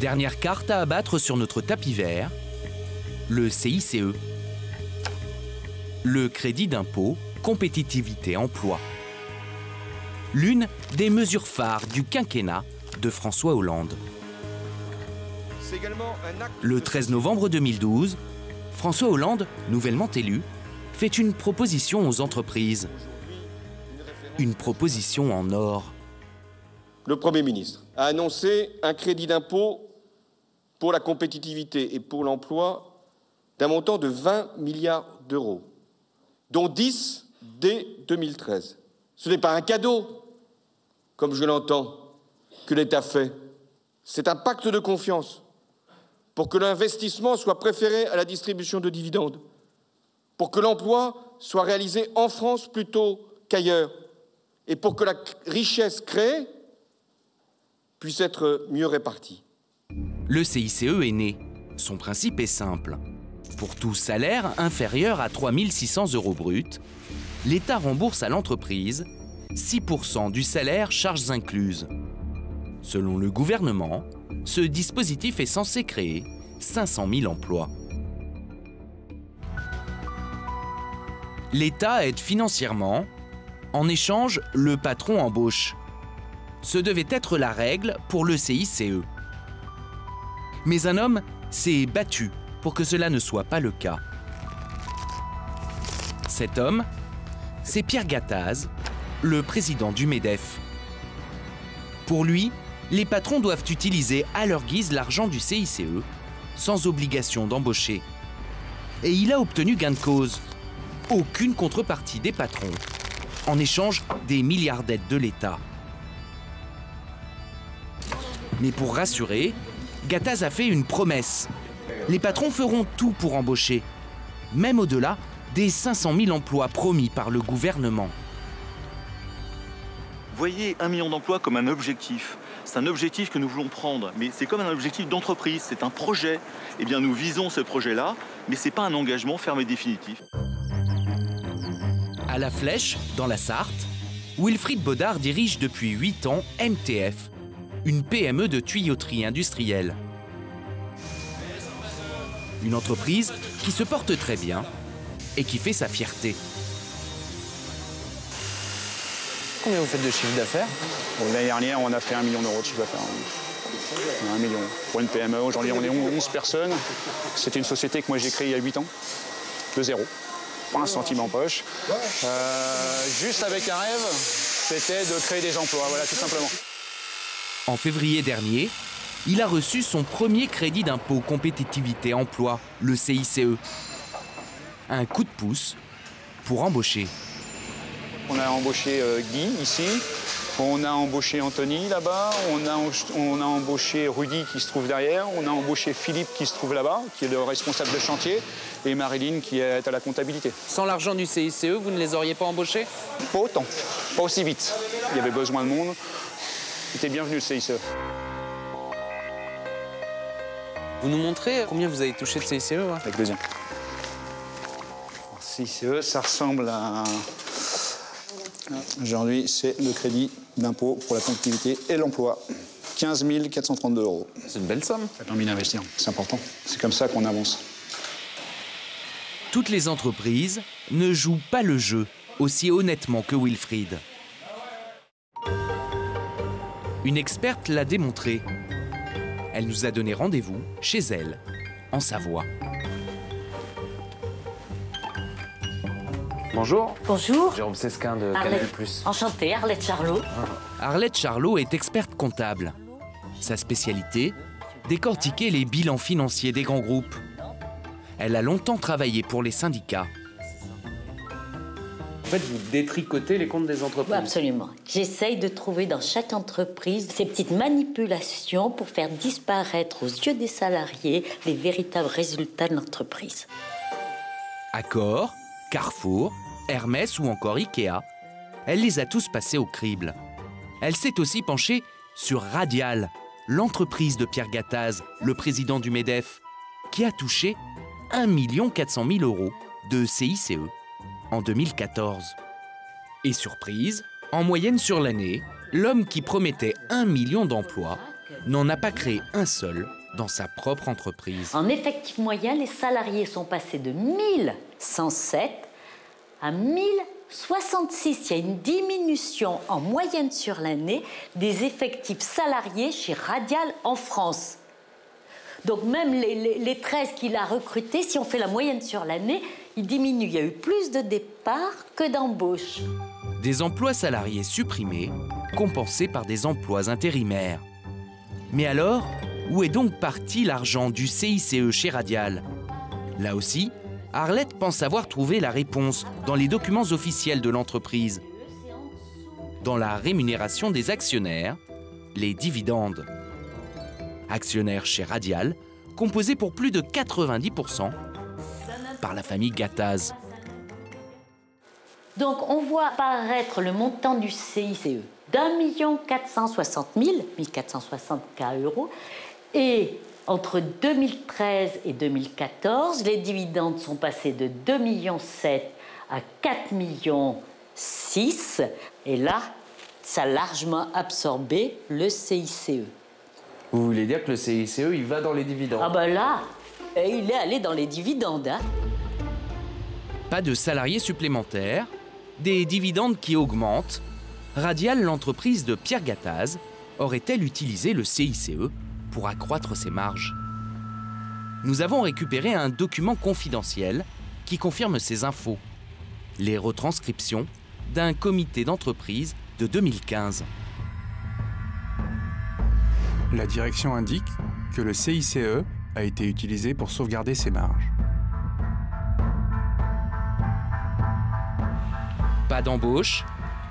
Dernière carte à abattre sur notre tapis vert, le CICE, le crédit d'impôt compétitivité emploi. L'une des mesures phares du quinquennat de François Hollande. Le 13 novembre 2012, François Hollande, nouvellement élu, fait une proposition aux entreprises. Une proposition en or. Le Premier ministre a annoncé un crédit d'impôt pour la compétitivité et pour l'emploi d'un montant de 20 milliards d'euros, dont 10 dès 2013. Ce n'est pas un cadeau, comme je l'entends, que l'État fait. C'est un pacte de confiance pour que l'investissement soit préféré à la distribution de dividendes, pour que l'emploi soit réalisé en France plutôt qu'ailleurs, et pour que la richesse créée puisse être mieux répartie. Le CICE est né. Son principe est simple. Pour tout salaire inférieur à 3 600 € bruts, l'État rembourse à l'entreprise 6% du salaire charges incluses. Selon le gouvernement, ce dispositif est censé créer 500 000 emplois. L'État aide financièrement. En échange, le patron embauche. Ce devait être la règle pour le CICE. Mais un homme s'est battu pour que cela ne soit pas le cas. Cet homme, c'est Pierre Gattaz, le président du MEDEF. Pour lui, les patrons doivent utiliser à leur guise l'argent du CICE, sans obligation d'embaucher. Et il a obtenu gain de cause. Aucune contrepartie des patrons, en échange des milliards d'aides de l'État. Mais pour rassurer, Gattaz a fait une promesse. Les patrons feront tout pour embaucher, même au-delà des 500 000 emplois promis par le gouvernement. Voyez 1 million d'emplois comme un objectif. C'est un objectif que nous voulons prendre, mais c'est comme un objectif d'entreprise, c'est un projet. Eh bien, nous visons ce projet-là, mais ce n'est pas un engagement ferme et définitif. À La Flèche, dans la Sarthe, Wilfried Baudard dirige depuis 8 ans MTF, une PME de tuyauterie industrielle. Une entreprise qui se porte très bien et qui fait sa fierté. Combien vous faites de chiffre d'affaires? L'année dernière, on a fait 1 million d'euros de chiffre d'affaires. 1 million. Pour une PME, aujourd'hui, on est 11 personnes. C'était une société que moi j'ai créée il y a 8 ans, de zéro. Pas un centime en poche. Juste avec un rêve, c'était de créer des emplois, voilà, tout simplement. En février dernier, il a reçu son premier crédit d'impôt compétitivité emploi, le CICE. Un coup de pouce pour embaucher. On a embauché Guy, ici. On a embauché Anthony, là-bas. On a embauché Rudy, qui se trouve derrière. On a embauché Philippe, qui se trouve là-bas, qui est le responsable de chantier. Et Marilyn, qui est à la comptabilité. Sans l'argent du CICE, vous ne les auriez pas embauchés? Pas autant, pas aussi vite. Il y avait besoin de monde. C'était bienvenu, le CICE. Vous nous montrez combien vous avez touché de CICE? Avec deuxième. CICE, ça ressemble à... Aujourd'hui, c'est le crédit d'impôt pour la compétitivité et l'emploi. 15 432 €. C'est une belle somme. Ça permet d'investir, c'est important. C'est comme ça qu'on avance. Toutes les entreprises ne jouent pas le jeu aussi honnêtement que Wilfried. Une experte l'a démontré. Elle nous a donné rendez-vous chez elle, en Savoie. Bonjour. Bonjour. Jérôme Sesquin de Canal+. Enchantée, Arlette Charlot. Arlette Charlot est experte comptable. Sa spécialité, décortiquer les bilans financiers des grands groupes. Elle a longtemps travaillé pour les syndicats. En fait, vous détricotez les comptes des entreprises. Oui, absolument. J'essaye de trouver dans chaque entreprise ces petites manipulations pour faire disparaître aux yeux des salariés les véritables résultats de l'entreprise. Accor, Carrefour, Hermès ou encore Ikea, elle les a tous passés au crible. Elle s'est aussi penchée sur Radial, l'entreprise de Pierre Gattaz, le président du MEDEF, qui a touché 1 400 000 € de CICE en 2014. Et surprise, en moyenne sur l'année, l'homme qui promettait 1 million d'emplois n'en a pas créé un seul dans sa propre entreprise. En effectif moyen, les salariés sont passés de 1107 à 1066. Il y a une diminution en moyenne sur l'année des effectifs salariés chez Radial en France. Donc même les 13 qu'il a recrutés, si on fait la moyenne sur l'année, ils diminuent. Il y a eu plus de départs que d'embauches. Des emplois salariés supprimés, compensés par des emplois intérimaires. Mais alors, où est donc parti l'argent du CICE chez Radial? Là aussi, Arlette pense avoir trouvé la réponse dans les documents officiels de l'entreprise. Dans la rémunération des actionnaires, les dividendes. Actionnaires chez Radial, composés pour plus de 90% par la famille Gattaz. Donc on voit apparaître le montant du CICE d'1 460 000, 1460 €, et entre 2013 et 2014, les dividendes sont passés de 2,7 millions à 4,6 millions, et là, ça a largement absorbé le CICE. Vous voulez dire que le CICE, il va dans les dividendes? Ah ben là, il est allé dans les dividendes, hein. Pas de salariés supplémentaires, des dividendes qui augmentent. Radial, l'entreprise de Pierre Gattaz, aurait-elle utilisé le CICE pour accroître ses marges? Nous avons récupéré un document confidentiel qui confirme ces infos. Les retranscriptions d'un comité d'entreprise de 2015. La direction indique que le CICE a été utilisé pour sauvegarder ses marges. Pas d'embauche,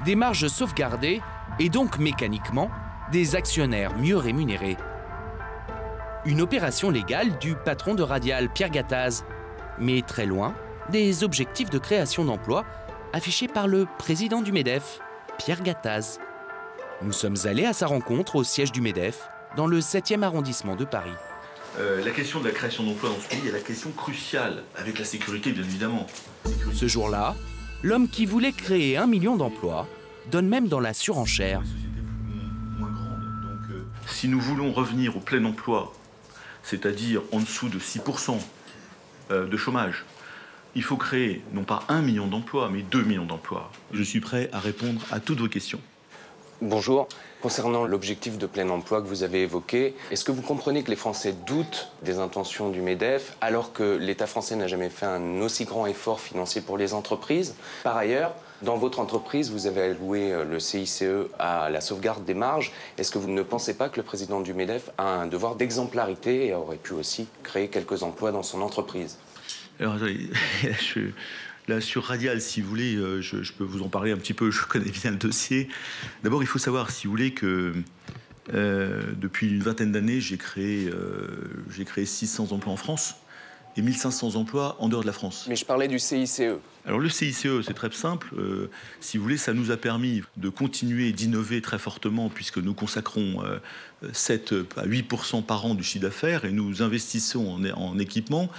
des marges sauvegardées et donc mécaniquement des actionnaires mieux rémunérés. Une opération légale du patron de Radial, Pierre Gattaz, mais très loin des objectifs de création d'emplois affichés par le président du MEDEF, Pierre Gattaz. Nous sommes allés à sa rencontre au siège du MEDEF, dans le 7e arrondissement de Paris. La question de la création d'emplois dans ce pays est la question cruciale, avec la sécurité bien évidemment. Ce jour-là, l'homme qui voulait créer 1 million d'emplois donne même dans la surenchère. Si nous voulons revenir au plein emploi, c'est-à-dire en dessous de 6% de chômage, il faut créer non pas 1 million d'emplois, mais 2 millions d'emplois. Je suis prêt à répondre à toutes vos questions. Bonjour. Concernant l'objectif de plein emploi que vous avez évoqué, est-ce que vous comprenez que les Français doutent des intentions du MEDEF alors que l'État français n'a jamais fait un aussi grand effort financier pour les entreprises? Par ailleurs, dans votre entreprise, vous avez alloué le CICE à la sauvegarde des marges. Est-ce que vous ne pensez pas que le président du MEDEF a un devoir d'exemplarité et aurait pu aussi créer quelques emplois dans son entreprise? Alors, attendez, là, sur Radial, si vous voulez, je peux vous en parler un petit peu, je connais bien le dossier. D'abord, il faut savoir, si vous voulez, que depuis une vingtaine d'années, j'ai créé 600 emplois en France et 1500 emplois en dehors de la France. Mais je parlais du CICE. Alors le CICE, c'est très simple. Si vous voulez, ça nous a permis de continuer d'innover très fortement puisque nous consacrons 7 à 8% par an du chiffre d'affaires et nous investissons en équipement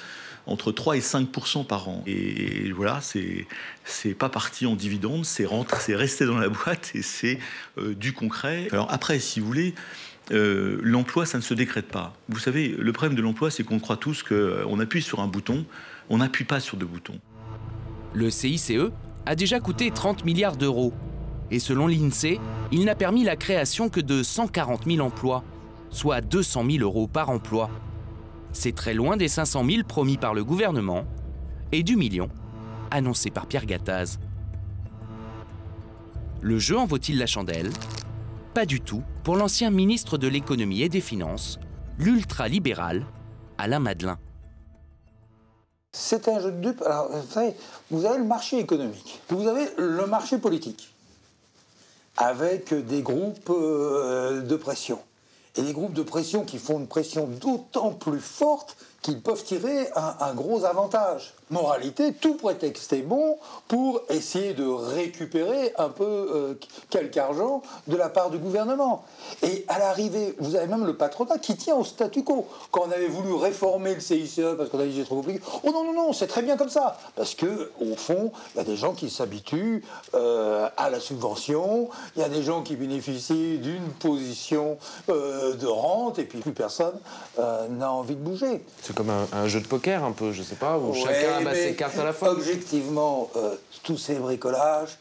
entre 3 et 5% par an. Et voilà, c'est pas parti en dividendes, c'est resté dans la boîte et c'est du concret. Alors après, si vous voulez, l'emploi, ça ne se décrète pas. Vous savez, le problème de l'emploi, c'est qu'on croit tous qu'on appuie sur un bouton, on n'appuie pas sur deux boutons. Le CICE a déjà coûté 30 milliards d'euros. Et selon l'INSEE, il n'a permis la création que de 140 000 emplois, soit 200 000 euros par emploi. C'est très loin des 500 000 promis par le gouvernement et du million annoncé par Pierre Gattaz. Le jeu en vaut-il la chandelle? Pas du tout pour l'ancien ministre de l'économie et des finances, l'ultra-libéral Alain Madelin. C'est un jeu de dupes. Alors, vous avez le marché économique, puis vous avez le marché politique, avec des groupes de pression. Et des groupes de pression qui font une pression d'autant plus forte qu'ils peuvent tirer un gros avantage. Moralité, tout prétexte est bon pour essayer de récupérer un peu quelque argent de la part du gouvernement. Et à l'arrivée, vous avez même le patronat qui tient au statu quo. Quand on avait voulu réformer le CICE parce qu'on a dit c'est trop compliqué, oh non, non, non, c'est très bien comme ça. Parce qu'au fond, il y a des gens qui s'habituent à la subvention, il y a des gens qui bénéficient d'une position de rente, et puis plus personne n'a envie de bouger. C'est comme un jeu de poker un peu, je sais pas, où chacun abat ses cartes à la fois. Objectivement, tous ces bricolages,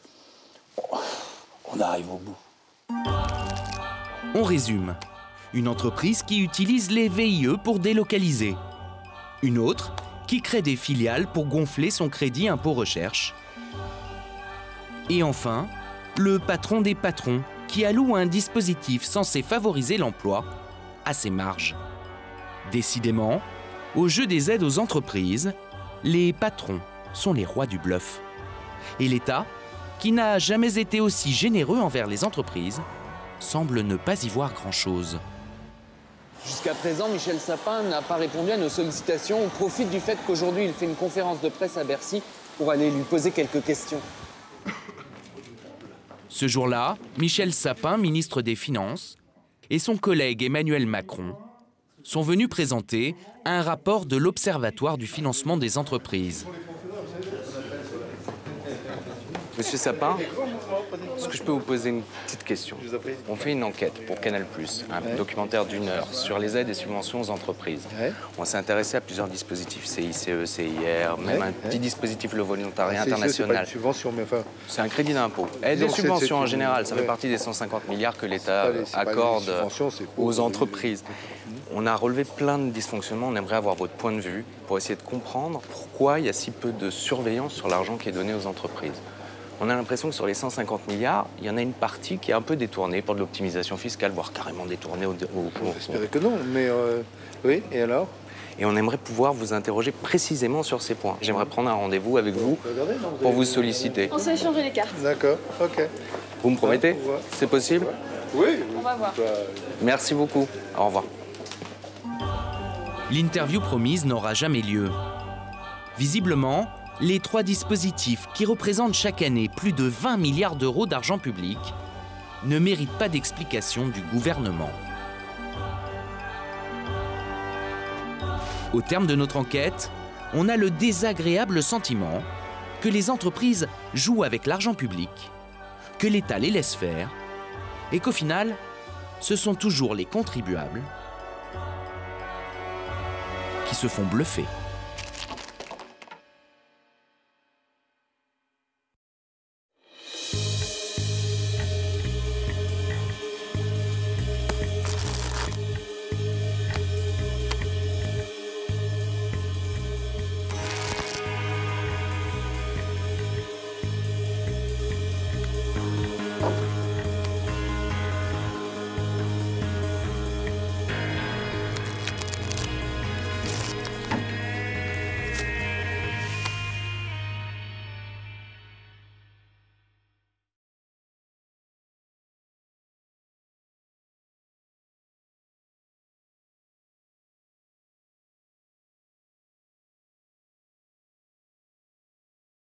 on arrive au bout. On résume. Une entreprise qui utilise les VIE pour délocaliser. Une autre qui crée des filiales pour gonfler son crédit impôt recherche. Et enfin, le patron des patrons qui alloue un dispositif censé favoriser l'emploi à ses marges. Décidément, au jeu des aides aux entreprises, les patrons sont les rois du bluff. Et l'État, qui n'a jamais été aussi généreux envers les entreprises, semble ne pas y voir grand-chose. Jusqu'à présent, Michel Sapin n'a pas répondu à nos sollicitations. On profite du fait qu'aujourd'hui, il fait une conférence de presse à Bercy pour aller lui poser quelques questions. Ce jour-là, Michel Sapin, ministre des Finances, et son collègue Emmanuel Macron sont venus présenter un rapport de l'Observatoire du financement des entreprises. Monsieur Sapin, est-ce que je peux vous poser une petite question? On fait une enquête pour Canal+, un documentaire d'1 heure sur les aides et subventions aux entreprises. On s'est intéressé à plusieurs dispositifs, CICE, CIR, même un petit dispositif, le volontariat international. C'est pas une subvention, mais enfin... C'est un crédit d'impôt. Aides et subventions en général, ça fait partie des 150 milliards que l'État accorde aux entreprises. On a relevé plein de dysfonctionnements, on aimerait avoir votre point de vue pour essayer de comprendre pourquoi il y a si peu de surveillance sur l'argent qui est donné aux entreprises. On a l'impression que sur les 150 milliards, il y en a une partie qui est un peu détournée pour de l'optimisation fiscale, voire carrément détournée au... J'espérais que non, mais oui, et alors? Et on aimerait pouvoir vous interroger précisément sur ces points. J'aimerais prendre un rendez-vous avec vous pour vous solliciter. On s'est échangé les cartes. D'accord, ok. Vous me promettez? C'est possible? Oui. On va voir. Merci beaucoup. Au revoir. L'interview promise n'aura jamais lieu. Visiblement, les 3 dispositifs qui représentent chaque année plus de 20 milliards d'euros d'argent public ne méritent pas d'explication du gouvernement. Au terme de notre enquête, on a le désagréable sentiment que les entreprises jouent avec l'argent public, que l'État les laisse faire et qu'au final, ce sont toujours les contribuables qui se font bluffer.